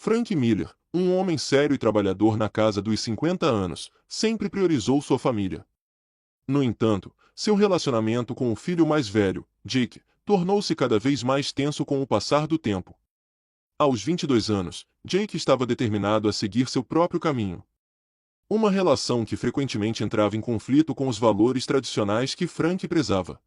Frank Miller, um homem sério e trabalhador na casa dos 50 anos, sempre priorizou sua família. No entanto, seu relacionamento com o filho mais velho, Jake, tornou-se cada vez mais tenso com o passar do tempo. Aos 22 anos, Jake estava determinado a seguir seu próprio caminho. Uma relação que frequentemente entrava em conflito com os valores tradicionais que Frank prezava.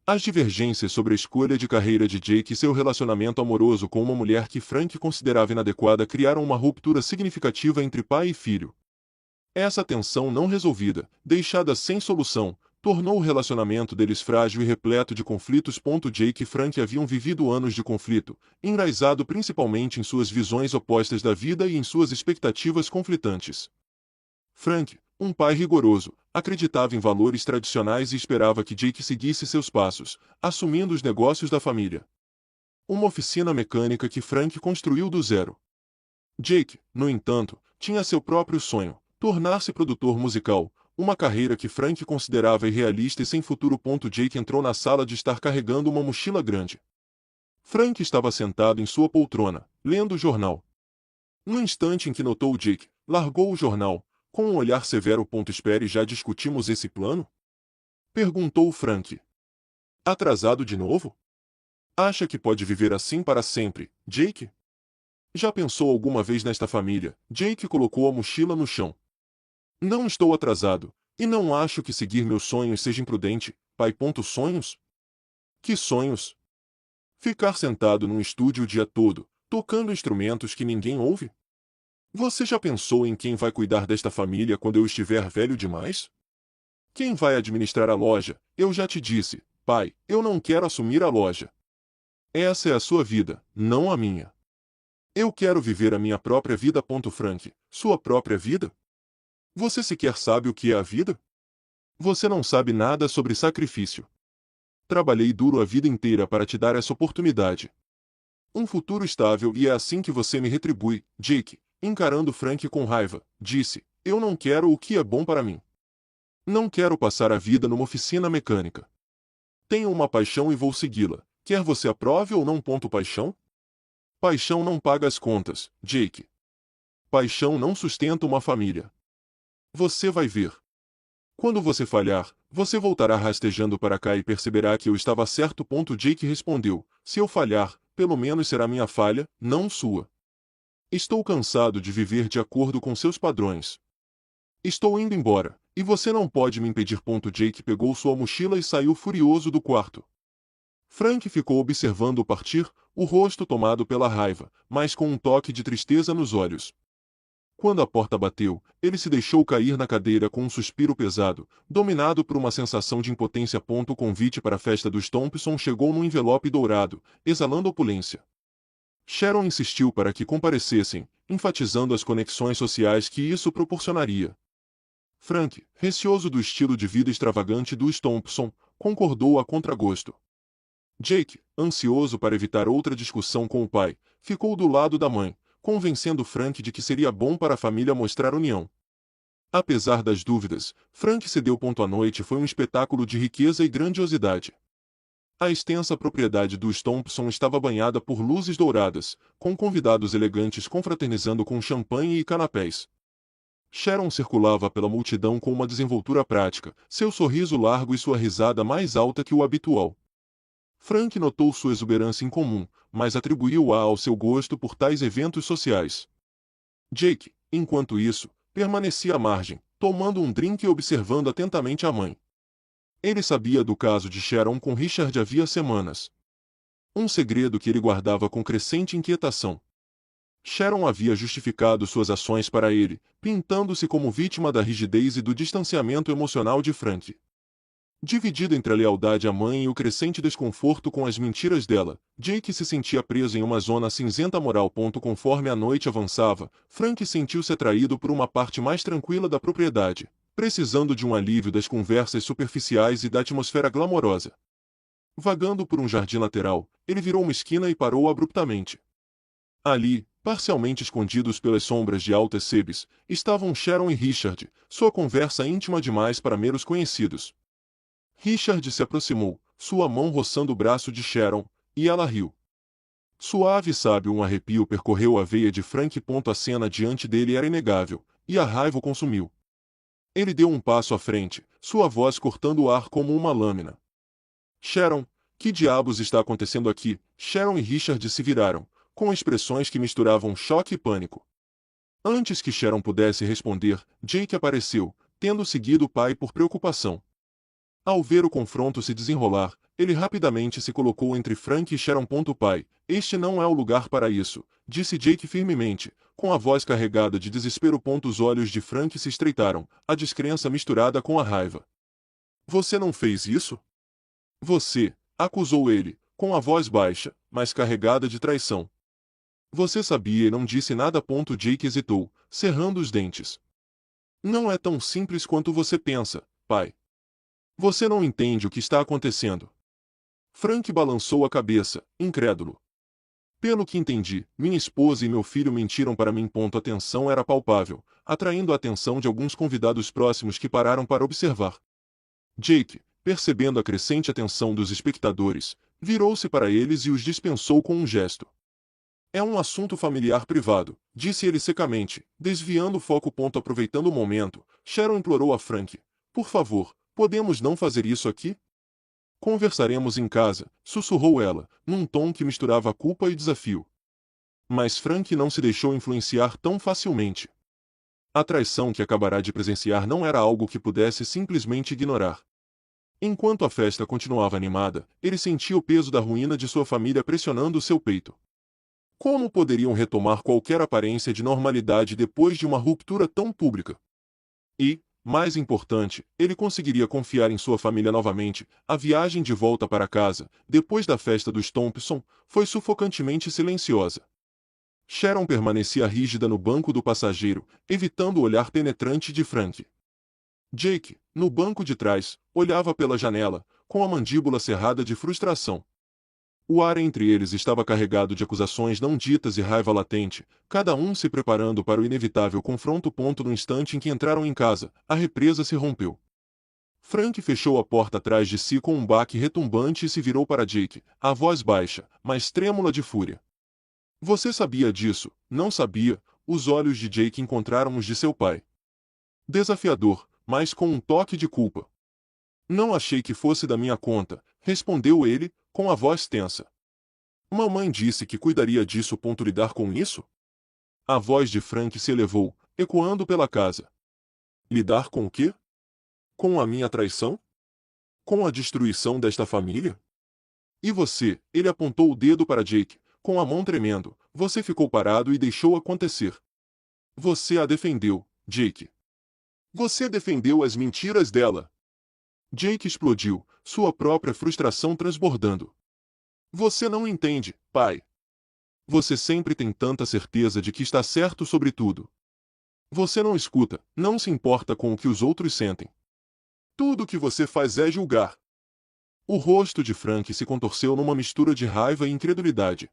As divergências sobre a escolha de carreira de Jake e seu relacionamento amoroso com uma mulher que Frank considerava inadequada criaram uma ruptura significativa entre pai e filho. Essa tensão não resolvida, deixada sem solução, tornou o relacionamento deles frágil e repleto de conflitos. Jake e Frank haviam vivido anos de conflito, enraizado principalmente em suas visões opostas da vida e em suas expectativas conflitantes. Frank, um pai rigoroso, acreditava em valores tradicionais e esperava que Jake seguisse seus passos, assumindo os negócios da família. Uma oficina mecânica que Frank construiu do zero. Jake, no entanto, tinha seu próprio sonho: tornar-se produtor musical, uma carreira que Frank considerava irrealista e sem futuro. Jake entrou na sala de estar carregando uma mochila grande. Frank estava sentado em sua poltrona, lendo o jornal. No instante em que notou Jake, largou o jornal, com um olhar severo. Espere, já discutimos esse plano? Perguntou Frank. Atrasado de novo? Acha que pode viver assim para sempre, Jake? Já pensou alguma vez nesta família? Jake colocou a mochila no chão. Não estou atrasado, e não acho que seguir meus sonhos seja imprudente, pai. Sonhos? Que sonhos? Ficar sentado num estúdio o dia todo, tocando instrumentos que ninguém ouve? Você já pensou em quem vai cuidar desta família quando eu estiver velho demais? Quem vai administrar a loja? Eu já te disse, pai, eu não quero assumir a loja. Essa é a sua vida, não a minha. Eu quero viver a minha própria vida. Frank, sua própria vida? Você sequer sabe o que é a vida? Você não sabe nada sobre sacrifício. Trabalhei duro a vida inteira para te dar essa oportunidade. Um futuro estável, e é assim que você me retribui. Jake, encarando Frank com raiva, disse: eu não quero o que é bom para mim. Não quero passar a vida numa oficina mecânica. Tenho uma paixão e vou segui-la, quer você aprove ou não. Paixão? Paixão não paga as contas, Jake. Paixão não sustenta uma família. Você vai ver. Quando você falhar, você voltará rastejando para cá e perceberá que eu estava certo. Jake respondeu: se eu falhar, pelo menos será minha falha, não sua. Estou cansado de viver de acordo com seus padrões. Estou indo embora, e você não pode me impedir. Jake pegou sua mochila e saiu furioso do quarto. Frank ficou observando-o partir, o rosto tomado pela raiva, mas com um toque de tristeza nos olhos. Quando a porta bateu, ele se deixou cair na cadeira com um suspiro pesado, dominado por uma sensação de impotência. O convite para a festa dos Thompson chegou num envelope dourado, exalando opulência. Sharon insistiu para que comparecessem, enfatizando as conexões sociais que isso proporcionaria. Frank, receoso do estilo de vida extravagante dos Thompson, concordou a contragosto. Jake, ansioso para evitar outra discussão com o pai, ficou do lado da mãe, convencendo Frank de que seria bom para a família mostrar união. Apesar das dúvidas, Frank cedeu. A noite foi um espetáculo de riqueza e grandiosidade. A extensa propriedade dos Thompson estava banhada por luzes douradas, com convidados elegantes confraternizando com champanhe e canapés. Sharon circulava pela multidão com uma desenvoltura prática, seu sorriso largo e sua risada mais alta que o habitual. Frank notou sua exuberância incomum, mas atribuiu-a ao seu gosto por tais eventos sociais. Jake, enquanto isso, permanecia à margem, tomando um drink e observando atentamente a mãe. Ele sabia do caso de Sharon com Richard havia semanas. Um segredo que ele guardava com crescente inquietação. Sharon havia justificado suas ações para ele, pintando-se como vítima da rigidez e do distanciamento emocional de Frank. Dividido entre a lealdade à mãe e o crescente desconforto com as mentiras dela, Jake se sentia preso em uma zona cinzenta moral. Conforme a noite avançava, Frank sentiu-se atraído por uma parte mais tranquila da propriedade, precisando de um alívio das conversas superficiais e da atmosfera glamourosa. Vagando por um jardim lateral, ele virou uma esquina e parou abruptamente. Ali, parcialmente escondidos pelas sombras de altas sebes, estavam Sharon e Richard, sua conversa íntima demais para meros conhecidos. Richard se aproximou, sua mão roçando o braço de Sharon, e ela riu. Suave e sábio, um arrepio percorreu a veia de Frank. A cena diante dele era inegável, e a raiva o consumiu. Ele deu um passo à frente, sua voz cortando o ar como uma lâmina. Sharon, que diabos está acontecendo aqui? Sharon e Richard se viraram, com expressões que misturavam choque e pânico. Antes que Sharon pudesse responder, Jake apareceu, tendo seguido o pai por preocupação. Ao ver o confronto se desenrolar, ele rapidamente se colocou entre Frank e Sharon. Pai, este não é o lugar para isso, disse Jake firmemente, com a voz carregada de desespero. Os olhos de Frank se estreitaram, a descrença misturada com a raiva. Você não fez isso? Você, acusou ele, com a voz baixa, mas carregada de traição. Você sabia e não disse nada. Jake hesitou, cerrando os dentes. Não é tão simples quanto você pensa, pai. Você não entende o que está acontecendo. Frank balançou a cabeça, incrédulo. Pelo que entendi, minha esposa e meu filho mentiram para mim. A tensão era palpável, atraindo a atenção de alguns convidados próximos que pararam para observar. Jake, percebendo a crescente atenção dos espectadores, virou-se para eles e os dispensou com um gesto. É um assunto familiar privado, disse ele secamente, desviando o foco. Aproveitando o momento, Sharon implorou a Frank. Por favor, podemos não fazer isso aqui? Conversaremos em casa, sussurrou ela, num tom que misturava culpa e desafio. Mas Frank não se deixou influenciar tão facilmente. A traição que acabará de presenciar não era algo que pudesse simplesmente ignorar. Enquanto a festa continuava animada, ele sentia o peso da ruína de sua família pressionando seu peito. Como poderiam retomar qualquer aparência de normalidade depois de uma ruptura tão pública? E, mais importante, ele conseguiria confiar em sua família novamente. A viagem de volta para casa, depois da festa dos Thompson, foi sufocantemente silenciosa. Sharon permanecia rígida no banco do passageiro, evitando o olhar penetrante de Frank. Jake, no banco de trás, olhava pela janela, com a mandíbula cerrada de frustração. O ar entre eles estava carregado de acusações não ditas e raiva latente, cada um se preparando para o inevitável confronto. No instante em que entraram em casa, a represa se rompeu. Frank fechou a porta atrás de si com um baque retumbante e se virou para Jake, a voz baixa, mas trêmula de fúria. Você sabia disso, não sabia? Os olhos de Jake encontraram os de seu pai. Desafiador, mas com um toque de culpa. Não achei que fosse da minha conta, respondeu ele, com a voz tensa. Mamãe disse que cuidaria disso. Lidar com isso? A voz de Frank se elevou, ecoando pela casa. Lidar com o quê? Com a minha traição? Com a destruição desta família? E você, ele apontou o dedo para Jake, com a mão tremendo, você ficou parado e deixou acontecer. Você a defendeu, Jake. Você defendeu as mentiras dela. Jake explodiu, sua própria frustração transbordando. Você não entende, pai. Você sempre tem tanta certeza de que está certo sobre tudo. Você não escuta, não se importa com o que os outros sentem. Tudo o que você faz é julgar. O rosto de Frank se contorceu numa mistura de raiva e incredulidade.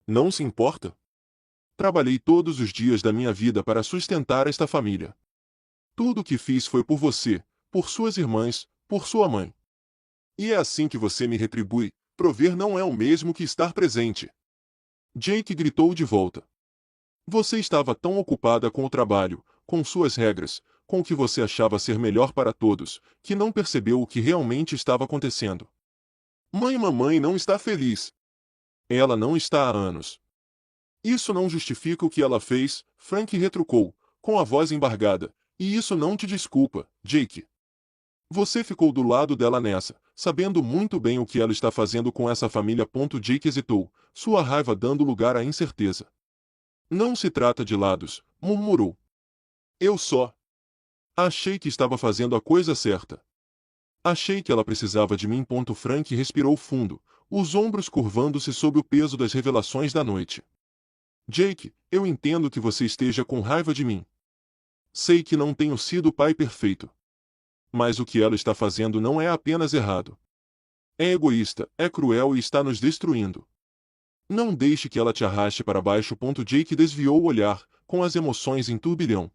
Não se importa? Trabalhei todos os dias da minha vida para sustentar esta família. Tudo o que fiz foi por você, por suas irmãs, por sua mãe. E é assim que você me retribui. Prover não é o mesmo que estar presente. Jake gritou de volta. Você estava tão ocupada com o trabalho, com suas regras, com o que você achava ser melhor para todos, que não percebeu o que realmente estava acontecendo. Mamãe não está feliz. Ela não está há anos. Isso não justifica o que ela fez, Frank retrucou, com a voz embargada. E isso não te desculpa, Jake. Você ficou do lado dela nessa, sabendo muito bem o que ela está fazendo com essa família. Jake hesitou, sua raiva dando lugar à incerteza. Não se trata de lados, murmurou. Eu só achei que estava fazendo a coisa certa. Achei que ela precisava de mim. Frank respirou fundo, os ombros curvando-se sob o peso das revelações da noite. Jake, eu entendo que você esteja com raiva de mim. Sei que não tenho sido o pai perfeito. Mas o que ela está fazendo não é apenas errado. É egoísta, é cruel e está nos destruindo. Não deixe que ela te arraste para baixo. Jake desviou o olhar, com as emoções em turbilhão.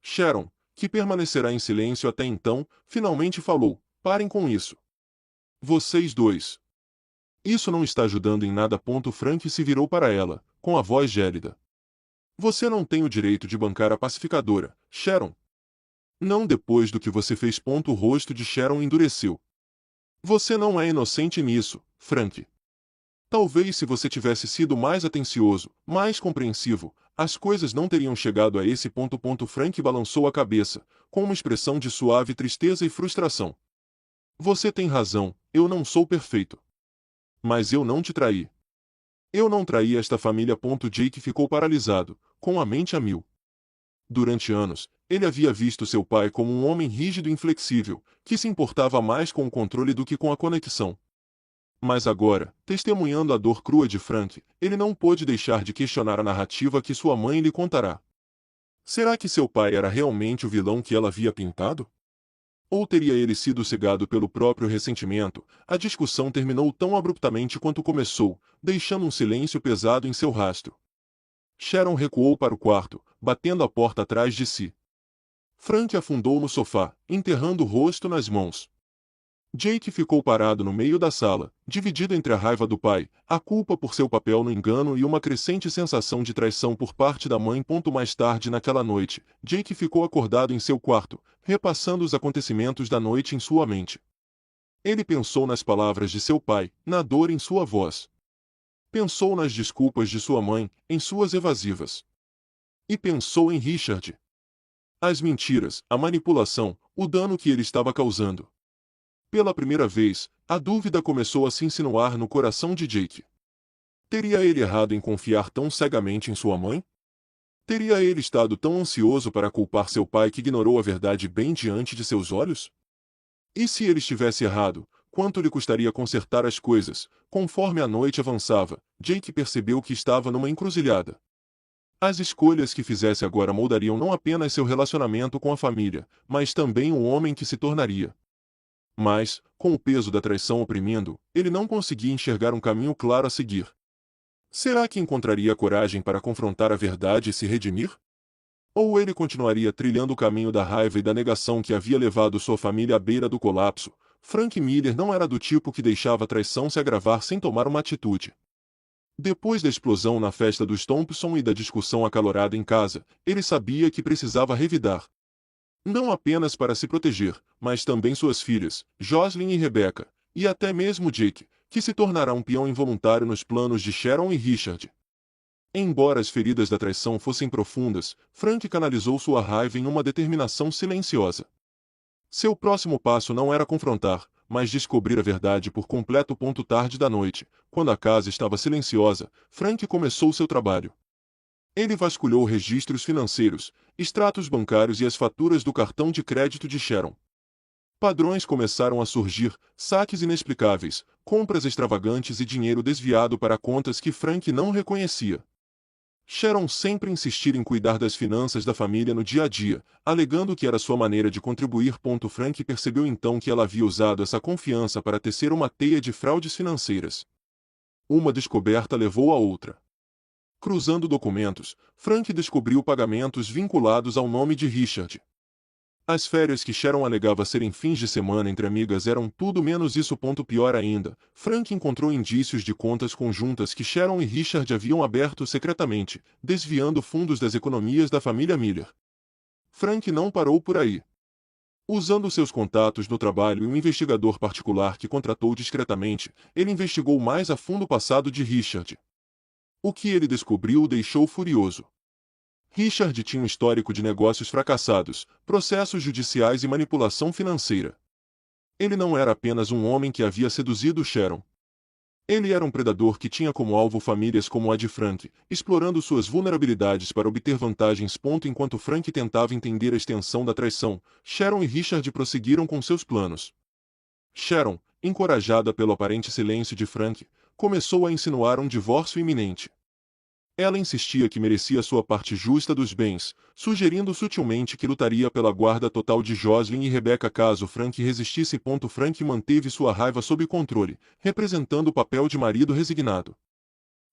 Sharon, que permanecerá em silêncio até então, finalmente falou, parem com isso. Vocês dois. Isso não está ajudando em nada. Frank se virou para ela, com a voz gélida. Você não tem o direito de bancar a pacificadora, Sharon. Não depois do que você fez. O rosto de Sharon endureceu. Você não é inocente nisso, Frank. Talvez se você tivesse sido mais atencioso, mais compreensivo, as coisas não teriam chegado a esse ponto. Frank balançou a cabeça, com uma expressão de suave tristeza e frustração. Você tem razão, eu não sou perfeito. Mas eu não te traí. Eu não traí esta família. Jake ficou paralisado, com a mente a mil. Durante anos, ele havia visto seu pai como um homem rígido e inflexível, que se importava mais com o controle do que com a conexão. Mas agora, testemunhando a dor crua de Frank, ele não pôde deixar de questionar a narrativa que sua mãe lhe contará. Será que seu pai era realmente o vilão que ela havia pintado? Ou teria ele sido cegado pelo próprio ressentimento? A discussão terminou tão abruptamente quanto começou, deixando um silêncio pesado em seu rastro. Sharon recuou para o quarto, batendo a porta atrás de si. Frank afundou no sofá, enterrando o rosto nas mãos. Jake ficou parado no meio da sala, dividido entre a raiva do pai, a culpa por seu papel no engano e uma crescente sensação de traição por parte da mãe. Mais tarde naquela noite, Jake ficou acordado em seu quarto, repassando os acontecimentos da noite em sua mente. Ele pensou nas palavras de seu pai, na dor em sua voz. Pensou nas desculpas de sua mãe, em suas evasivas. E pensou em Richard. As mentiras, a manipulação, o dano que ele estava causando. Pela primeira vez, a dúvida começou a se insinuar no coração de Jake. Teria ele errado em confiar tão cegamente em sua mãe? Teria ele estado tão ansioso para culpar seu pai que ignorou a verdade bem diante de seus olhos? E se ele estivesse errado, quanto lhe custaria consertar as coisas? Conforme a noite avançava, Jake percebeu que estava numa encruzilhada. As escolhas que fizesse agora moldariam não apenas seu relacionamento com a família, mas também o homem que se tornaria. Mas, com o peso da traição oprimindo, ele não conseguia enxergar um caminho claro a seguir. Será que encontraria coragem para confrontar a verdade e se redimir? Ou ele continuaria trilhando o caminho da raiva e da negação que havia levado sua família à beira do colapso? Frank Miller não era do tipo que deixava a traição se agravar sem tomar uma atitude. Depois da explosão na festa dos Thompson e da discussão acalorada em casa, ele sabia que precisava revidar. Não apenas para se proteger, mas também suas filhas, Jocelyn e Rebecca, e até mesmo Jake, que se tornará um peão involuntário nos planos de Sharon e Richard. Embora as feridas da traição fossem profundas, Frank canalizou sua raiva em uma determinação silenciosa. Seu próximo passo não era confrontar, mas descobrir a verdade por completo. Tarde da noite, quando a casa estava silenciosa, Frank começou seu trabalho. Ele vasculhou registros financeiros, extratos bancários e as faturas do cartão de crédito de Sharon. Padrões começaram a surgir, saques inexplicáveis, compras extravagantes e dinheiro desviado para contas que Frank não reconhecia. Sharon sempre insistira em cuidar das finanças da família no dia a dia, alegando que era sua maneira de contribuir. Frank percebeu então que ela havia usado essa confiança para tecer uma teia de fraudes financeiras. Uma descoberta levou a outra. Cruzando documentos, Frank descobriu pagamentos vinculados ao nome de Richard. As férias que Sharon alegava serem fins de semana entre amigas eram tudo menos isso. Pior ainda, Frank encontrou indícios de contas conjuntas que Sharon e Richard haviam aberto secretamente, desviando fundos das economias da família Miller. Frank não parou por aí. Usando seus contatos no trabalho e um investigador particular que contratou discretamente, ele investigou mais a fundo o passado de Richard. O que ele descobriu o deixou furioso. Richard tinha um histórico de negócios fracassados, processos judiciais e manipulação financeira. Ele não era apenas um homem que havia seduzido Sharon. Ele era um predador que tinha como alvo famílias como a de Frank, explorando suas vulnerabilidades para obter vantagens. Enquanto Frank tentava entender a extensão da traição, Sharon e Richard prosseguiram com seus planos. Sharon, encorajada pelo aparente silêncio de Frank, começou a insinuar um divórcio iminente. Ela insistia que merecia sua parte justa dos bens, sugerindo sutilmente que lutaria pela guarda total de Jocelyn e Rebecca caso Frank resistisse. Frank manteve sua raiva sob controle, representando o papel de marido resignado.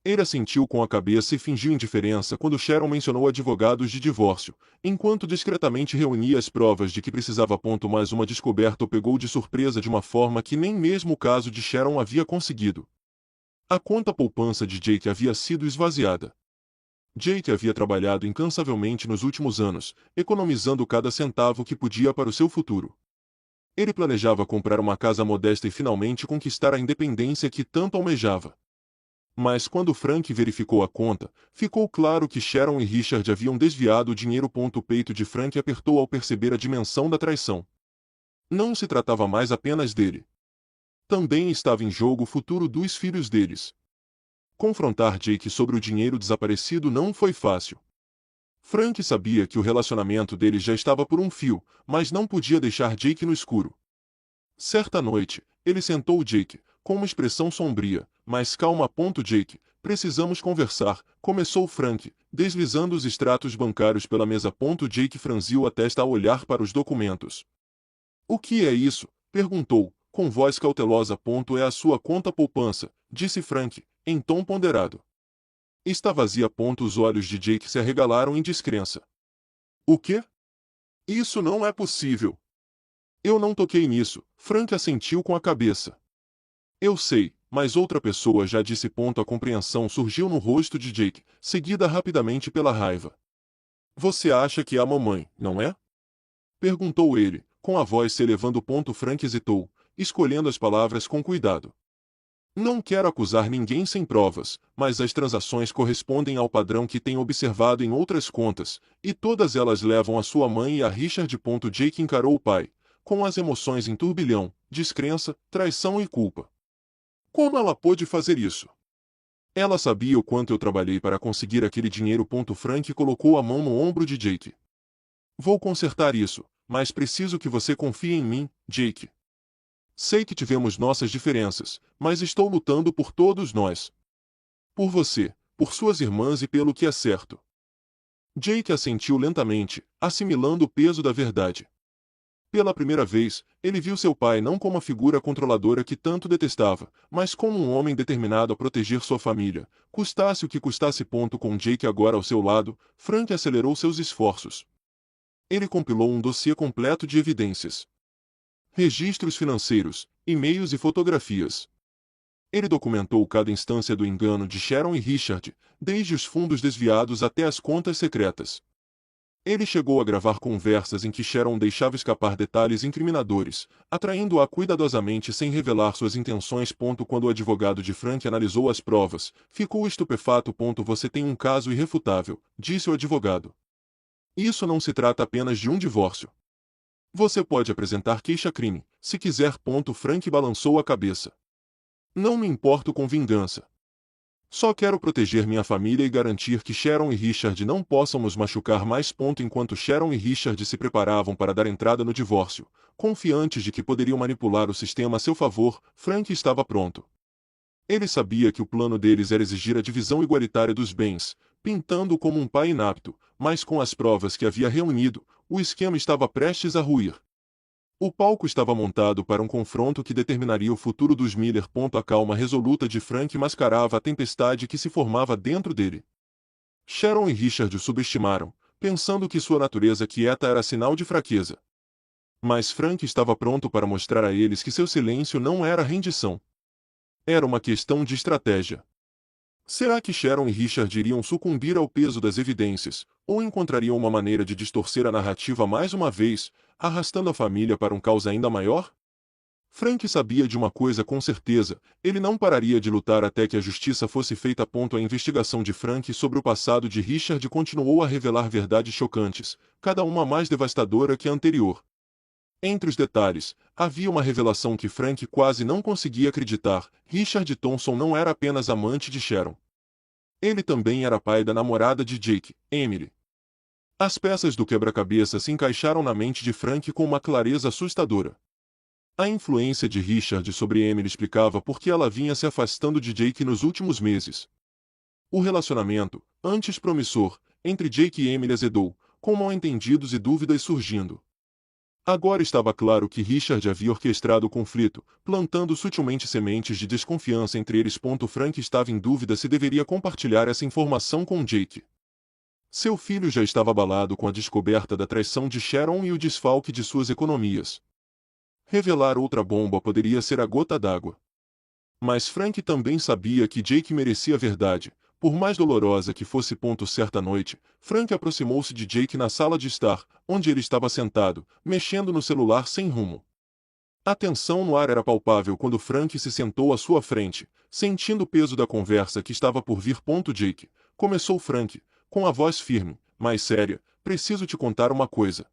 Ele assentiu com a cabeça e fingiu indiferença quando Sharon mencionou advogados de divórcio, enquanto discretamente reunia as provas de que precisava. Mas uma descoberta o pegou de surpresa de uma forma que nem mesmo o caso de Sharon havia conseguido. A conta poupança de Jake havia sido esvaziada. Jake havia trabalhado incansavelmente nos últimos anos, economizando cada centavo que podia para o seu futuro. Ele planejava comprar uma casa modesta e finalmente conquistar a independência que tanto almejava. Mas quando Frank verificou a conta, ficou claro que Sharon e Richard haviam desviado o dinheiro. O peito de Frank apertou ao perceber a dimensão da traição. Não se tratava mais apenas dele. Também estava em jogo o futuro dos filhos deles. Confrontar Jake sobre o dinheiro desaparecido não foi fácil. Frank sabia que o relacionamento deles já estava por um fio, mas não podia deixar Jake no escuro. Certa noite, ele sentou Jake, com uma expressão sombria, mas calma. Jake, precisamos conversar, começou Frank, deslizando os extratos bancários pela mesa. Jake franziu a testa ao olhar para os documentos. O que é isso? Perguntou, com voz cautelosa. É a sua conta poupança, disse Frank, em tom ponderado. Está vazia. Os olhos de Jake se arregalaram em descrença. O quê? Isso não é possível. Eu não toquei nisso, Frank assentiu com a cabeça. Eu sei, mas outra pessoa já disse. A compreensão surgiu no rosto de Jake, seguida rapidamente pela raiva. Você acha que é a mamãe, não é? Perguntou ele, com a voz se elevando. Frank hesitou, escolhendo as palavras com cuidado. Não quero acusar ninguém sem provas, mas as transações correspondem ao padrão que tenho observado em outras contas, e todas elas levam a sua mãe e a Richard. Jake encarou o pai, com as emoções em turbilhão, descrença, traição e culpa. Como ela pôde fazer isso? Ela sabia o quanto eu trabalhei para conseguir aquele dinheiro. Frank colocou a mão no ombro de Jake. Vou consertar isso, mas preciso que você confie em mim, Jake. Sei que tivemos nossas diferenças, mas estou lutando por todos nós. Por você, por suas irmãs e pelo que é certo. Jake assentiu lentamente, assimilando o peso da verdade. Pela primeira vez, ele viu seu pai não como a figura controladora que tanto detestava, mas como um homem determinado a proteger sua família, custasse o que custasse. Com Jake agora ao seu lado, Frank acelerou seus esforços. Ele compilou um dossiê completo de evidências. Registros financeiros, e-mails e fotografias. Ele documentou cada instância do engano de Sharon e Richard, desde os fundos desviados até as contas secretas. Ele chegou a gravar conversas em que Sharon deixava escapar detalhes incriminadores, atraindo-a cuidadosamente sem revelar suas intenções. Quando o advogado de Frank analisou as provas, ficou estupefato. Você tem um caso irrefutável, disse o advogado. Isso não se trata apenas de um divórcio. Você pode apresentar queixa-crime, se quiser. Frank balançou a cabeça. Não me importo com vingança. Só quero proteger minha família e garantir que Sharon e Richard não possam nos machucar mais. Enquanto Sharon e Richard se preparavam para dar entrada no divórcio, confiantes de que poderiam manipular o sistema a seu favor, Frank estava pronto. Ele sabia que o plano deles era exigir a divisão igualitária dos bens, pintando-o como um pai inapto, mas com as provas que havia reunido, o esquema estava prestes a ruir. O palco estava montado para um confronto que determinaria o futuro dos Miller. A calma resoluta de Frank mascarava a tempestade que se formava dentro dele. Sharon e Richard o subestimaram, pensando que sua natureza quieta era sinal de fraqueza. Mas Frank estava pronto para mostrar a eles que seu silêncio não era rendição. Era uma questão de estratégia. Será que Sharon e Richard iriam sucumbir ao peso das evidências, ou encontrariam uma maneira de distorcer a narrativa mais uma vez, arrastando a família para um caos ainda maior? Frank sabia de uma coisa com certeza, ele não pararia de lutar até que a justiça fosse feita. A investigação de Frank sobre o passado de Richard continuou a revelar verdades chocantes, cada uma mais devastadora que a anterior. Entre os detalhes, havia uma revelação que Frank quase não conseguia acreditar: Richard Thompson não era apenas amante de Sharon. Ele também era pai da namorada de Jake, Emily. As peças do quebra-cabeça se encaixaram na mente de Frank com uma clareza assustadora. A influência de Richard sobre Emily explicava por que ela vinha se afastando de Jake nos últimos meses. O relacionamento, antes promissor, entre Jake e Emily azedou, com mal-entendidos e dúvidas surgindo. Agora estava claro que Richard havia orquestrado o conflito, plantando sutilmente sementes de desconfiança entre eles. Frank estava em dúvida se deveria compartilhar essa informação com Jake. Seu filho já estava abalado com a descoberta da traição de Sharon e o desfalque de suas economias. Revelar outra bomba poderia ser a gota d'água. Mas Frank também sabia que Jake merecia a verdade, por mais dolorosa que fosse. Certa noite, Frank aproximou-se de Jake na sala de estar, onde ele estava sentado, mexendo no celular sem rumo. A tensão no ar era palpável quando Frank se sentou à sua frente, sentindo o peso da conversa que estava por vir. Jake, começou Frank, com a voz firme, mas séria, preciso te contar uma coisa.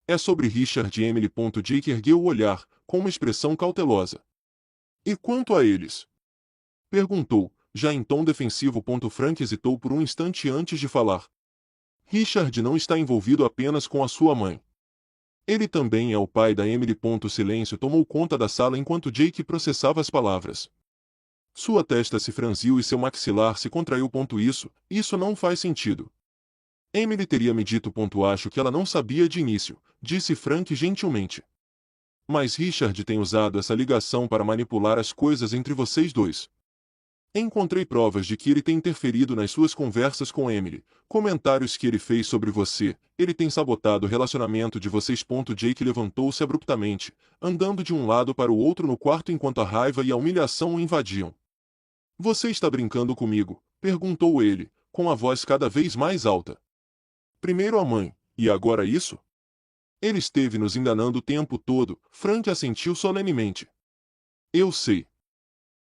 É sobre Richard e Emily. Jake ergueu o olhar, com uma expressão cautelosa. E quanto a eles? Perguntou, já em tom defensivo. Frank hesitou por um instante antes de falar. Richard não está envolvido apenas com a sua mãe. Ele também é o pai da Emily. Silêncio tomou conta da sala enquanto Jake processava as palavras. Sua testa se franziu e seu maxilar se contraiu. Isso não faz sentido. Emily teria me dito. Acho que ela não sabia de início, disse Frank gentilmente. Mas Richard tem usado essa ligação para manipular as coisas entre vocês dois. Encontrei provas de que ele tem interferido nas suas conversas com Emily, comentários que ele fez sobre você, ele tem sabotado o relacionamento de vocês. Jake levantou-se abruptamente, andando de um lado para o outro no quarto enquanto a raiva e a humilhação o invadiam. Você está brincando comigo? Perguntou ele, com a voz cada vez mais alta. Primeiro a mãe, e agora isso? Ele esteve nos enganando o tempo todo. Frank assentiu solenemente. Eu sei.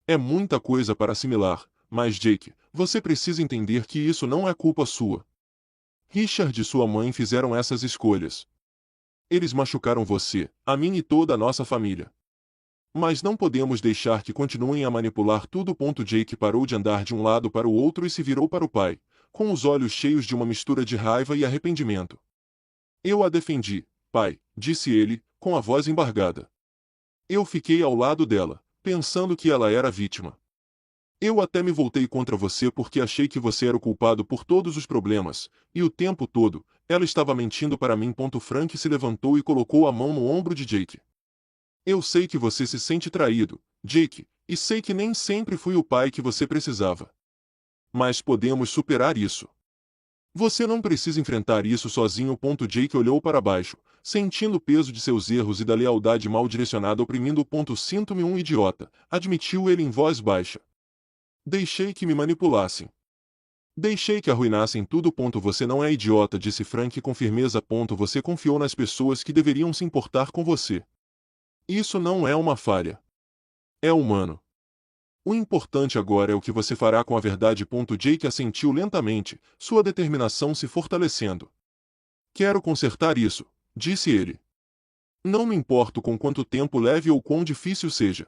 É muita coisa para assimilar, mas Jake, você precisa entender que isso não é culpa sua. Richard e sua mãe fizeram essas escolhas. Eles machucaram você, a mim e toda a nossa família. Mas não podemos deixar que continuem a manipular tudo. Jake parou de andar de um lado para o outro e se virou para o pai, com os olhos cheios de uma mistura de raiva e arrependimento. Eu a defendi, pai, disse ele, com a voz embargada. Eu fiquei ao lado dela, pensando que ela era a vítima. Eu até me voltei contra você porque achei que você era o culpado por todos os problemas, e o tempo todo, ela estava mentindo para mim. Frank se levantou e colocou a mão no ombro de Jake. Eu sei que você se sente traído, Jake, e sei que nem sempre fui o pai que você precisava. Mas podemos superar isso. Você não precisa enfrentar isso sozinho. Jake olhou para baixo, sentindo o peso de seus erros e da lealdade mal direcionada oprimindo. Sinto-me um idiota, admitiu ele em voz baixa. Deixei que me manipulassem. Deixei que arruinassem tudo. Você não é idiota, disse Frank com firmeza. Você confiou nas pessoas que deveriam se importar com você. Isso não é uma falha. É humano. O importante agora é o que você fará com a verdade. Jake assentiu lentamente, sua determinação se fortalecendo. Quero consertar isso, disse ele. Não me importo com quanto tempo leve ou quão difícil seja.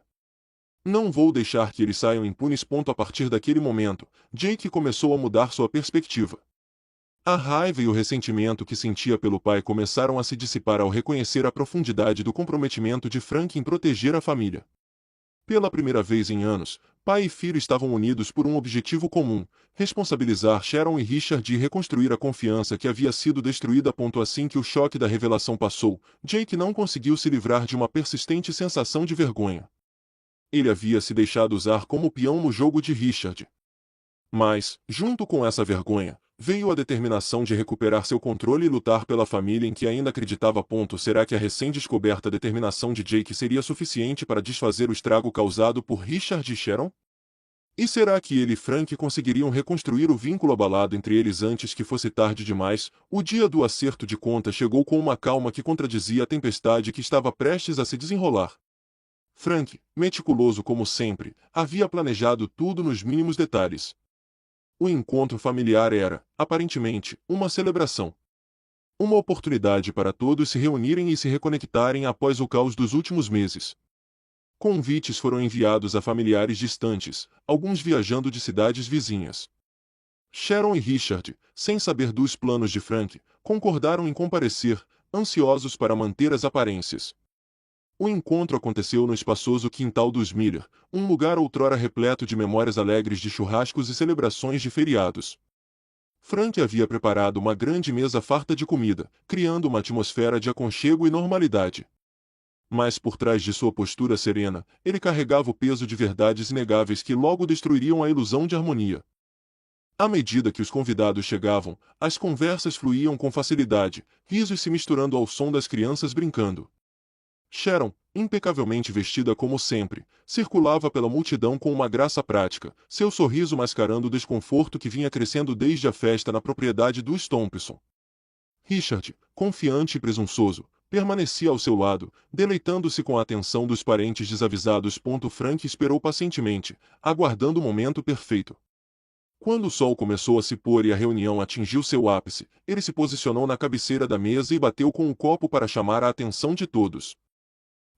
Não vou deixar que eles saiam impunes. A partir daquele momento, Jake começou a mudar sua perspectiva. A raiva e o ressentimento que sentia pelo pai começaram a se dissipar ao reconhecer a profundidade do comprometimento de Frank em proteger a família. Pela primeira vez em anos, pai e filho estavam unidos por um objetivo comum: responsabilizar Sharon e Richard e reconstruir a confiança que havia sido destruída. Assim que o choque da revelação passou, Jake não conseguiu se livrar de uma persistente sensação de vergonha. Ele havia se deixado usar como peão no jogo de Richard. Mas, junto com essa vergonha, veio a determinação de recuperar seu controle e lutar pela família em que ainda acreditava. Será que a recém-descoberta determinação de Jake seria suficiente para desfazer o estrago causado por Richard e Sharon? E será que ele e Frank conseguiriam reconstruir o vínculo abalado entre eles antes que fosse tarde demais? O dia do acerto de contas chegou com uma calma que contradizia a tempestade que estava prestes a se desenrolar. Frank, meticuloso como sempre, havia planejado tudo nos mínimos detalhes. O encontro familiar era, aparentemente, uma celebração. Uma oportunidade para todos se reunirem e se reconectarem após o caos dos últimos meses. Convites foram enviados a familiares distantes, alguns viajando de cidades vizinhas. Sharon e Richard, sem saber dos planos de Frank, concordaram em comparecer, ansiosos para manter as aparências. O encontro aconteceu no espaçoso quintal dos Miller, um lugar outrora repleto de memórias alegres de churrascos e celebrações de feriados. Frank havia preparado uma grande mesa farta de comida, criando uma atmosfera de aconchego e normalidade. Mas por trás de sua postura serena, ele carregava o peso de verdades inegáveis que logo destruiriam a ilusão de harmonia. À medida que os convidados chegavam, as conversas fluíam com facilidade, risos se misturando ao som das crianças brincando. Sharon, impecavelmente vestida como sempre, circulava pela multidão com uma graça prática, seu sorriso mascarando o desconforto que vinha crescendo desde a festa na propriedade dos Thompson. Richard, confiante e presunçoso, permanecia ao seu lado, deleitando-se com a atenção dos parentes desavisados. Frank esperou pacientemente, aguardando o momento perfeito. Quando o sol começou a se pôr e a reunião atingiu seu ápice, ele se posicionou na cabeceira da mesa e bateu com o copo para chamar a atenção de todos.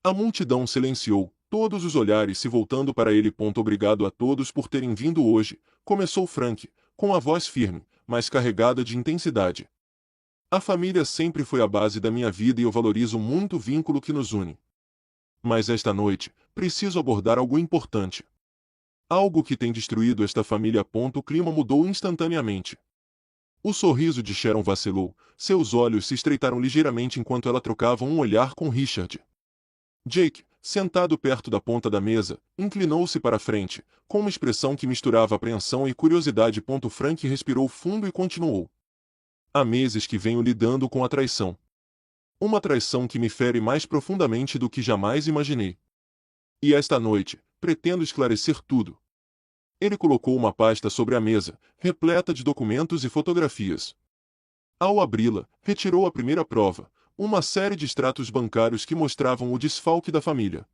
A multidão silenciou, todos os olhares se voltando para ele. Obrigado a todos por terem vindo hoje, começou Frank, com a voz firme, mas carregada de intensidade. A família sempre foi a base da minha vida e eu valorizo muito o vínculo que nos une. Mas esta noite, preciso abordar algo importante. Algo que tem destruído esta família. O clima mudou instantaneamente. O sorriso de Sharon vacilou, seus olhos se estreitaram ligeiramente enquanto ela trocava um olhar com Richard. Jake, sentado perto da ponta da mesa, inclinou-se para a frente, com uma expressão que misturava apreensão e curiosidade. Frank respirou fundo e continuou. Há meses que venho lidando com a traição. Uma traição que me fere mais profundamente do que jamais imaginei. E esta noite, pretendo esclarecer tudo. Ele colocou uma pasta sobre a mesa, repleta de documentos e fotografias. Ao abri-la, retirou a primeira prova, uma série de extratos bancários que mostravam o desfalque da família.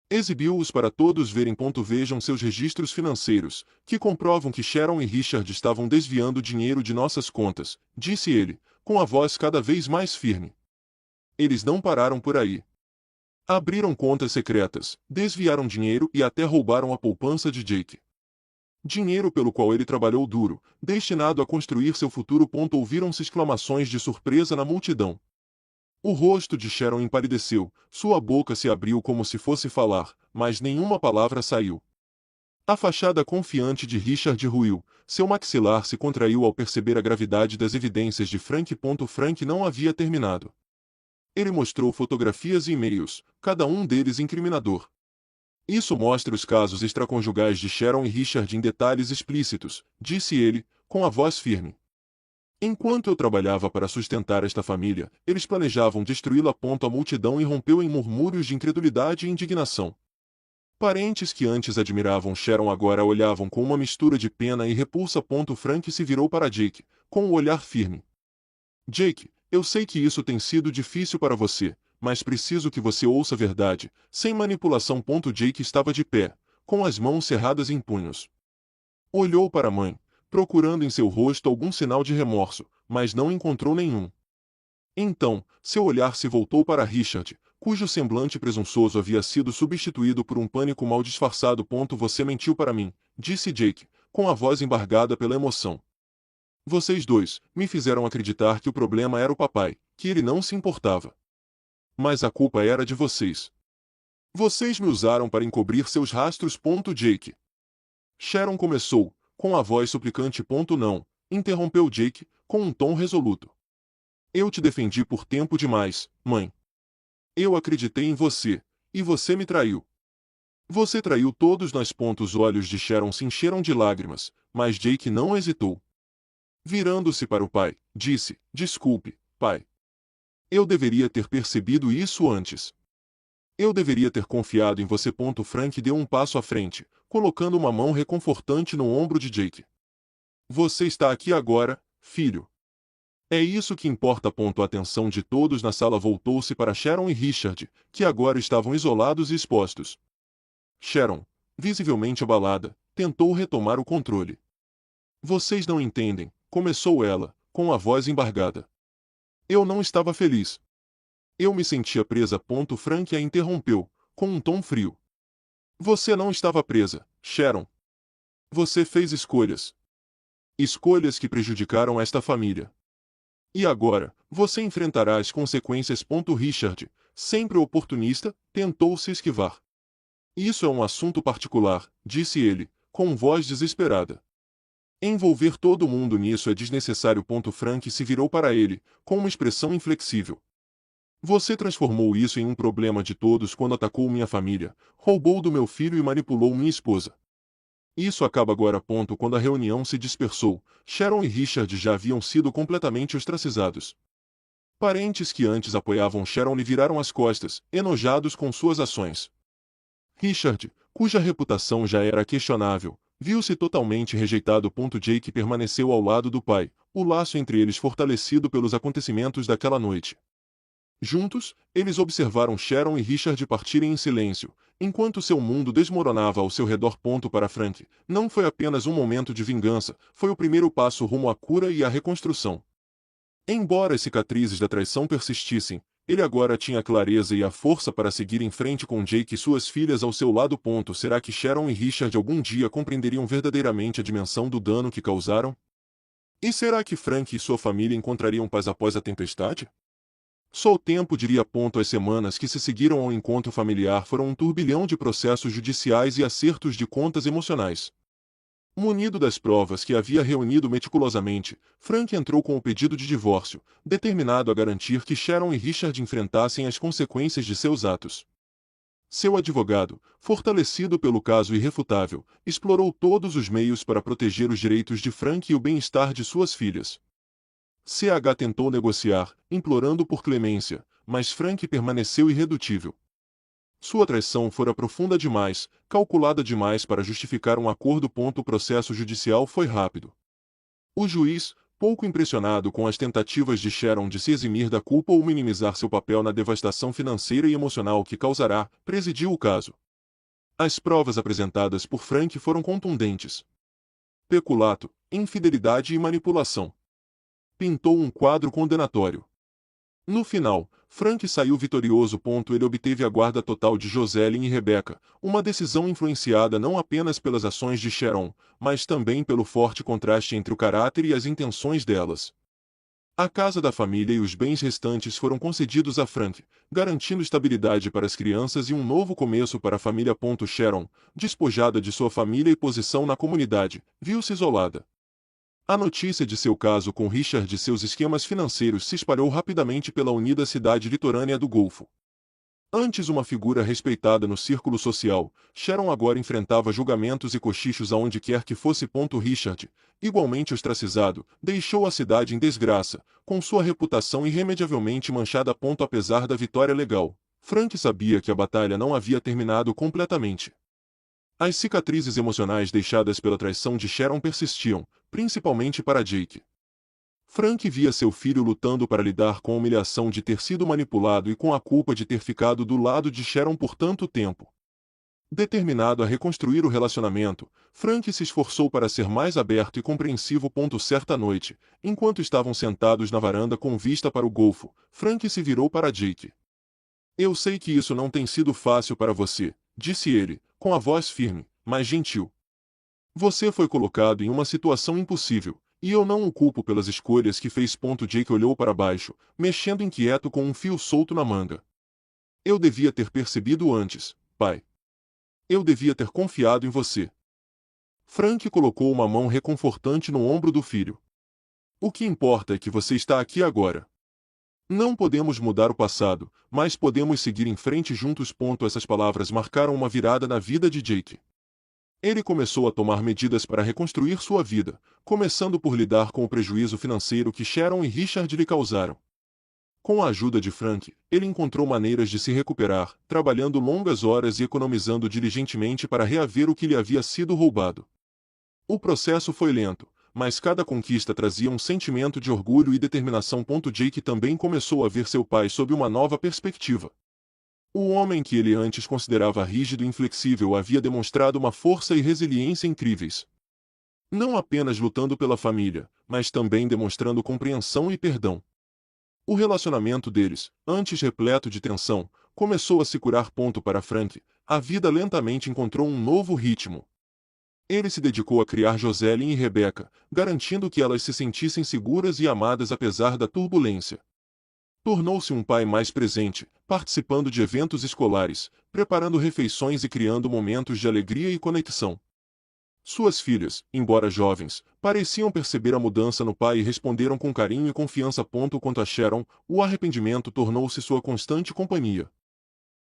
Exibiu-os para todos verem. Vejam seus registros financeiros, que comprovam que Sharon e Richard estavam desviando dinheiro de nossas contas, disse ele, com a voz cada vez mais firme. Eles não pararam por aí. Abriram contas secretas, desviaram dinheiro e até roubaram a poupança de Jake. Dinheiro pelo qual ele trabalhou duro, destinado a construir seu futuro. Ouviram-se exclamações de surpresa na multidão. O rosto de Sharon empalideceu, sua boca se abriu como se fosse falar, mas nenhuma palavra saiu. A fachada confiante de Richard ruiu, seu maxilar se contraiu ao perceber a gravidade das evidências de Frank. Frank não havia terminado. Ele mostrou fotografias e e-mails, cada um deles incriminador. Isso mostra os casos extraconjugais de Sharon e Richard em detalhes explícitos, disse ele, com a voz firme. Enquanto eu trabalhava para sustentar esta família, eles planejavam destruí-la. A multidão irrompeu em murmúrios de incredulidade e indignação. Parentes que antes admiravam Sharon agora a olhavam com uma mistura de pena e repulsa. Frank se virou para Jake, com o olhar firme. Jake, eu sei que isso tem sido difícil para você, mas preciso que você ouça a verdade, sem manipulação. Jake estava de pé, com as mãos cerradas em punhos. Olhou para a mãe, procurando em seu rosto algum sinal de remorso, mas não encontrou nenhum. Então, seu olhar se voltou para Richard, cujo semblante presunçoso havia sido substituído por um pânico mal disfarçado. Você mentiu para mim, disse Jake, com a voz embargada pela emoção. Vocês dois me fizeram acreditar que o problema era o papai, que ele não se importava. Mas a culpa era de vocês. Vocês me usaram para encobrir seus rastros. Jake. Sharon começou, com a voz suplicante. Não, interrompeu Jake, com um tom resoluto. Eu te defendi por tempo demais, mãe. Eu acreditei em você, e você me traiu. Você traiu todos nós. Os olhos de Sharon se encheram de lágrimas, mas Jake não hesitou. Virando-se para o pai, disse, desculpe, pai. Eu deveria ter percebido isso antes. Eu deveria ter confiado em você. Frank deu um passo à frente, colocando uma mão reconfortante no ombro de Jake. Você está aqui agora, filho. É isso que importa. A atenção de todos na sala voltou-se para Sharon e Richard, que agora estavam isolados e expostos. Sharon, visivelmente abalada, tentou retomar o controle. Vocês não entendem, começou ela, com a voz embargada. Eu não estava feliz. Eu me sentia presa. Frank a interrompeu, com um tom frio. Você não estava presa, Sharon. Você fez escolhas. Escolhas que prejudicaram esta família. E agora, você enfrentará as consequências. Richard, sempre oportunista, tentou se esquivar. Isso é um assunto particular, disse ele, com voz desesperada. Envolver todo mundo nisso é desnecessário. Frank se virou para ele, com uma expressão inflexível. Você transformou isso em um problema de todos quando atacou minha família, roubou do meu filho e manipulou minha esposa. Isso acaba agora. Quando a reunião se dispersou, Sharon e Richard já haviam sido completamente ostracizados. Parentes que antes apoiavam Sharon lhe viraram as costas, enojados com suas ações. Richard, cuja reputação já era questionável, viu-se totalmente rejeitado. Jake permaneceu ao lado do pai, o laço entre eles fortalecido pelos acontecimentos daquela noite. Juntos, eles observaram Sharon e Richard partirem em silêncio, enquanto seu mundo desmoronava ao seu redor. Para Frank, não foi apenas um momento de vingança, foi o primeiro passo rumo à cura e à reconstrução. Embora as cicatrizes da traição persistissem, ele agora tinha a clareza e a força para seguir em frente com Jake e suas filhas ao seu lado. Será que Sharon e Richard algum dia compreenderiam verdadeiramente a dimensão do dano que causaram? E será que Frank e sua família encontrariam paz após a tempestade? Só o tempo diria. As semanas que se seguiram ao encontro familiar foram um turbilhão de processos judiciais e acertos de contas emocionais. Munido das provas que havia reunido meticulosamente, Frank entrou com o pedido de divórcio, determinado a garantir que Sharon e Richard enfrentassem as consequências de seus atos. Seu advogado, fortalecido pelo caso irrefutável, explorou todos os meios para proteger os direitos de Frank e o bem-estar de suas filhas. CH tentou negociar, implorando por clemência, mas Frank permaneceu irredutível. Sua traição fora profunda demais, calculada demais para justificar um acordo. O processo judicial foi rápido. O juiz, pouco impressionado com as tentativas de Sharon de se eximir da culpa ou minimizar seu papel na devastação financeira e emocional que causará, presidiu o caso. As provas apresentadas por Frank foram contundentes. Peculato, infidelidade e manipulação. Pintou um quadro condenatório. No final, Frank saiu vitorioso. Ele obteve a guarda total de Jocelyn e Rebecca, uma decisão influenciada não apenas pelas ações de Sharon, mas também pelo forte contraste entre o caráter e as intenções delas. A casa da família e os bens restantes foram concedidos a Frank, garantindo estabilidade para as crianças e um novo começo para a família. Sharon, despojada de sua família e posição na comunidade, viu-se isolada. A notícia de seu caso com Richard e seus esquemas financeiros se espalhou rapidamente pela unida cidade litorânea do Golfo. Antes uma figura respeitada no círculo social, Sharon agora enfrentava julgamentos e cochichos aonde quer que fosse. Richard, igualmente ostracizado, deixou a cidade em desgraça, com sua reputação irremediavelmente manchada. Apesar da vitória legal, Frank sabia que a batalha não havia terminado completamente. As cicatrizes emocionais deixadas pela traição de Sharon persistiam, principalmente para Jake. Frank via seu filho lutando para lidar com a humilhação de ter sido manipulado e com a culpa de ter ficado do lado de Sharon por tanto tempo. Determinado a reconstruir o relacionamento, Frank se esforçou para ser mais aberto e compreensivo. Certa noite, enquanto estavam sentados na varanda com vista para o Golfo, Frank se virou para Jake. Eu sei que isso não tem sido fácil para você, disse ele, com a voz firme, mas gentil. Você foi colocado em uma situação impossível, e eu não o culpo pelas escolhas que fez. Jake olhou para baixo, mexendo inquieto com um fio solto na manga. Eu devia ter percebido antes, pai. Eu devia ter confiado em você. Frank colocou uma mão reconfortante no ombro do filho. O que importa é que você está aqui agora. Não podemos mudar o passado, mas podemos seguir em frente juntos. Essas palavras marcaram uma virada na vida de Jake. Ele começou a tomar medidas para reconstruir sua vida, começando por lidar com o prejuízo financeiro que Sharon e Richard lhe causaram. Com a ajuda de Frank, ele encontrou maneiras de se recuperar, trabalhando longas horas e economizando diligentemente para reaver o que lhe havia sido roubado. O processo foi lento, mas cada conquista trazia um sentimento de orgulho e determinação. Jake também começou a ver seu pai sob uma nova perspectiva. O homem que ele antes considerava rígido e inflexível havia demonstrado uma força e resiliência incríveis. Não apenas lutando pela família, mas também demonstrando compreensão e perdão. O relacionamento deles, antes repleto de tensão, começou a se curar. Para Frank, a vida lentamente encontrou um novo ritmo. Ele se dedicou a criar Jocelyn e Rebecca, garantindo que elas se sentissem seguras e amadas apesar da turbulência. Tornou-se um pai mais presente, participando de eventos escolares, preparando refeições e criando momentos de alegria e conexão. Suas filhas, embora jovens, pareciam perceber a mudança no pai e responderam com carinho e confiança. Quanto a Sharon, o arrependimento tornou-se sua constante companhia.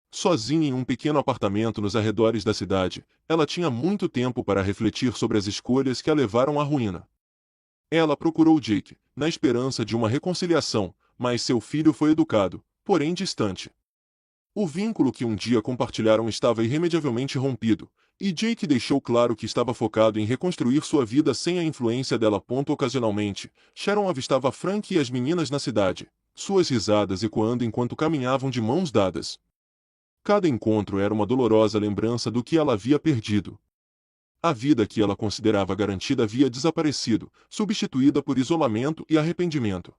Sozinha em um pequeno apartamento nos arredores da cidade, ela tinha muito tempo para refletir sobre as escolhas que a levaram à ruína. Ela procurou Jake, na esperança de uma reconciliação, mas seu filho foi educado, porém distante. O vínculo que um dia compartilharam estava irremediavelmente rompido, e Jake deixou claro que estava focado em reconstruir sua vida sem a influência dela. Ocasionalmente, Sharon avistava Frank e as meninas na cidade, suas risadas ecoando enquanto caminhavam de mãos dadas. Cada encontro era uma dolorosa lembrança do que ela havia perdido. A vida que ela considerava garantida havia desaparecido, substituída por isolamento e arrependimento.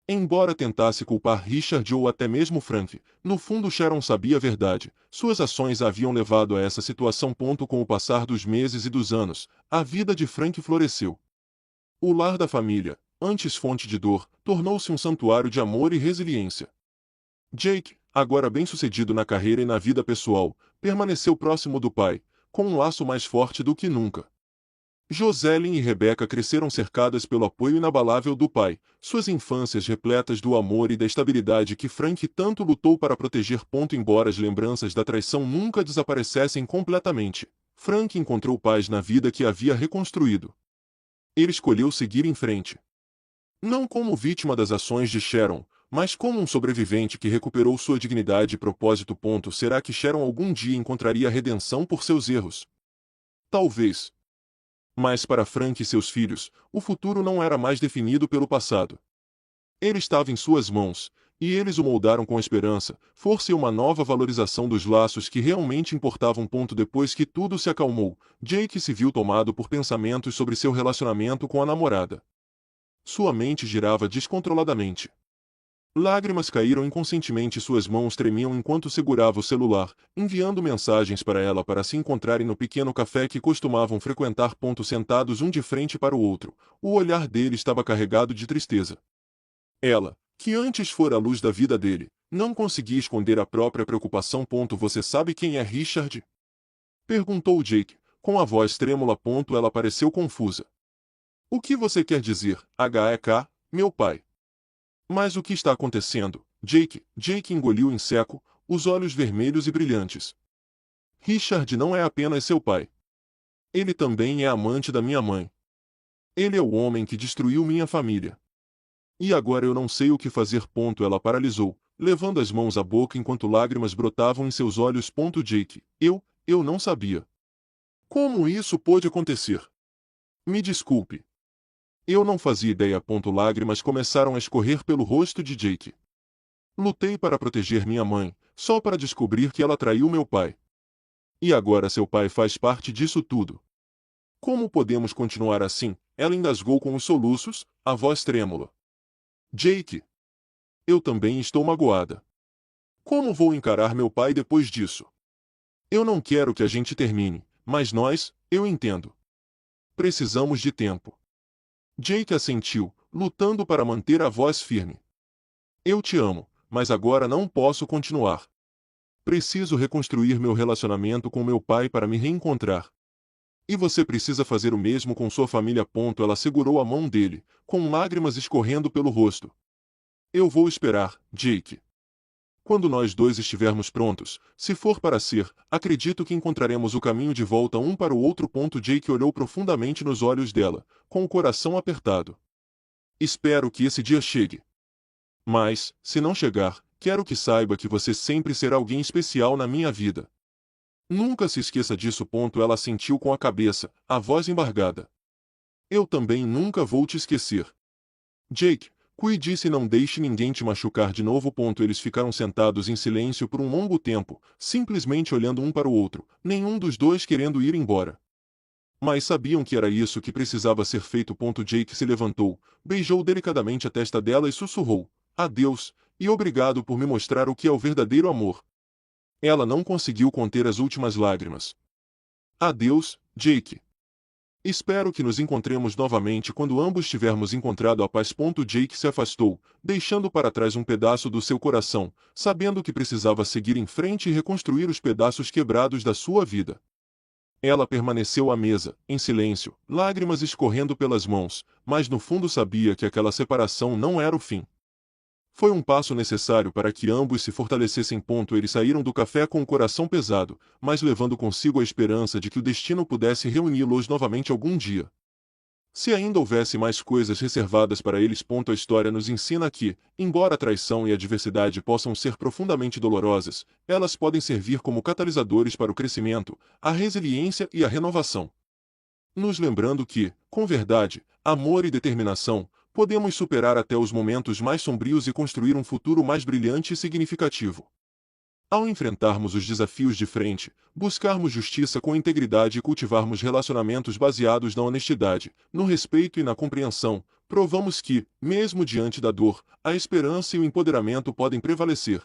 Embora tentasse culpar Richard ou até mesmo Frank, no fundo Sharon sabia a verdade. Suas ações a haviam levado a essa situação. Com o passar dos meses e dos anos, a vida de Frank floresceu. O lar da família, antes fonte de dor, tornou-se um santuário de amor e resiliência. Jake, agora bem-sucedido na carreira e na vida pessoal, permaneceu próximo do pai, com um laço mais forte do que nunca. Joselyn e Rebecca cresceram cercadas pelo apoio inabalável do pai, suas infâncias repletas do amor e da estabilidade que Frank tanto lutou para proteger. Embora as lembranças da traição nunca desaparecessem completamente, Frank encontrou paz na vida que havia reconstruído. Ele escolheu seguir em frente. Não como vítima das ações de Sharon, mas como um sobrevivente que recuperou sua dignidade e propósito. Será que Sharon algum dia encontraria redenção por seus erros? Talvez. Mas para Frank e seus filhos, o futuro não era mais definido pelo passado. Ele estava em suas mãos, e eles o moldaram com esperança, força e uma nova valorização dos laços que realmente importavam. Depois que tudo se acalmou, Jake se viu tomado por pensamentos sobre seu relacionamento com a namorada. Sua mente girava descontroladamente. Lágrimas caíram inconscientemente e suas mãos tremiam enquanto segurava o celular, enviando mensagens para ela para se encontrarem no pequeno café que costumavam frequentar. Sentados um de frente para o outro, o olhar dele estava carregado de tristeza. Ela, que antes fora a luz da vida dele, não conseguia esconder a própria preocupação. Você sabe quem é Richard? Perguntou Jake, com a voz trêmula. Ela pareceu confusa. O que você quer dizer, Hek, meu pai? Mas o que está acontecendo, Jake? Jake engoliu em seco, os olhos vermelhos e brilhantes. Richard não é apenas seu pai. Ele também é amante da minha mãe. Ele é o homem que destruiu minha família. E agora eu não sei o que fazer. Ela paralisou, levando as mãos à boca enquanto lágrimas brotavam em seus olhos. Jake, eu não sabia. Como isso pôde acontecer? Me desculpe. Eu não fazia ideia. Lágrimas começaram a escorrer pelo rosto de Jake. Lutei para proteger minha mãe, só para descobrir que ela traiu meu pai. E agora seu pai faz parte disso tudo. Como podemos continuar assim? Ela engasgou com os soluços, a voz trêmula. Jake. Eu também estou magoada. Como vou encarar meu pai depois disso? Eu não quero que a gente termine, mas eu entendo. Precisamos de tempo. Jake assentiu, lutando para manter a voz firme. Eu te amo, mas agora não posso continuar. Preciso reconstruir meu relacionamento com meu pai para me reencontrar. E você precisa fazer o mesmo com sua família. Ela segurou a mão dele, com lágrimas escorrendo pelo rosto. Eu vou esperar, Jake. Quando nós dois estivermos prontos, se for para ser, acredito que encontraremos o caminho de volta um para o outro. Jake olhou profundamente nos olhos dela, com o coração apertado. Espero que esse dia chegue. Mas, se não chegar, quero que saiba que você sempre será alguém especial na minha vida. Nunca se esqueça disso. Ela assentiu com a cabeça, a voz embargada. Eu também nunca vou te esquecer. Jake, cuide-se e não deixe ninguém te machucar de novo. Eles ficaram sentados em silêncio por um longo tempo, simplesmente olhando um para o outro, nenhum dos dois querendo ir embora. Mas sabiam que era isso que precisava ser feito. Jake se levantou, beijou delicadamente a testa dela e sussurrou: adeus, e obrigado por me mostrar o que é o verdadeiro amor. Ela não conseguiu conter as últimas lágrimas. Adeus, Jake. Espero que nos encontremos novamente quando ambos tivermos encontrado a paz. Jake se afastou, deixando para trás um pedaço do seu coração, sabendo que precisava seguir em frente e reconstruir os pedaços quebrados da sua vida. Ela permaneceu à mesa, em silêncio, lágrimas escorrendo pelas mãos, mas no fundo sabia que aquela separação não era o fim. Foi um passo necessário para que ambos se fortalecessem. Eles saíram do café com o coração pesado, mas levando consigo a esperança de que o destino pudesse reuni-los novamente algum dia. Se ainda houvesse mais coisas reservadas para eles, a história nos ensina que, embora a traição e a adversidade possam ser profundamente dolorosas, elas podem servir como catalisadores para o crescimento, a resiliência e a renovação. Nos lembrando que, com verdade, amor e determinação, podemos superar até os momentos mais sombrios e construir um futuro mais brilhante e significativo. Ao enfrentarmos os desafios de frente, buscarmos justiça com integridade e cultivarmos relacionamentos baseados na honestidade, no respeito e na compreensão, provamos que, mesmo diante da dor, a esperança e o empoderamento podem prevalecer.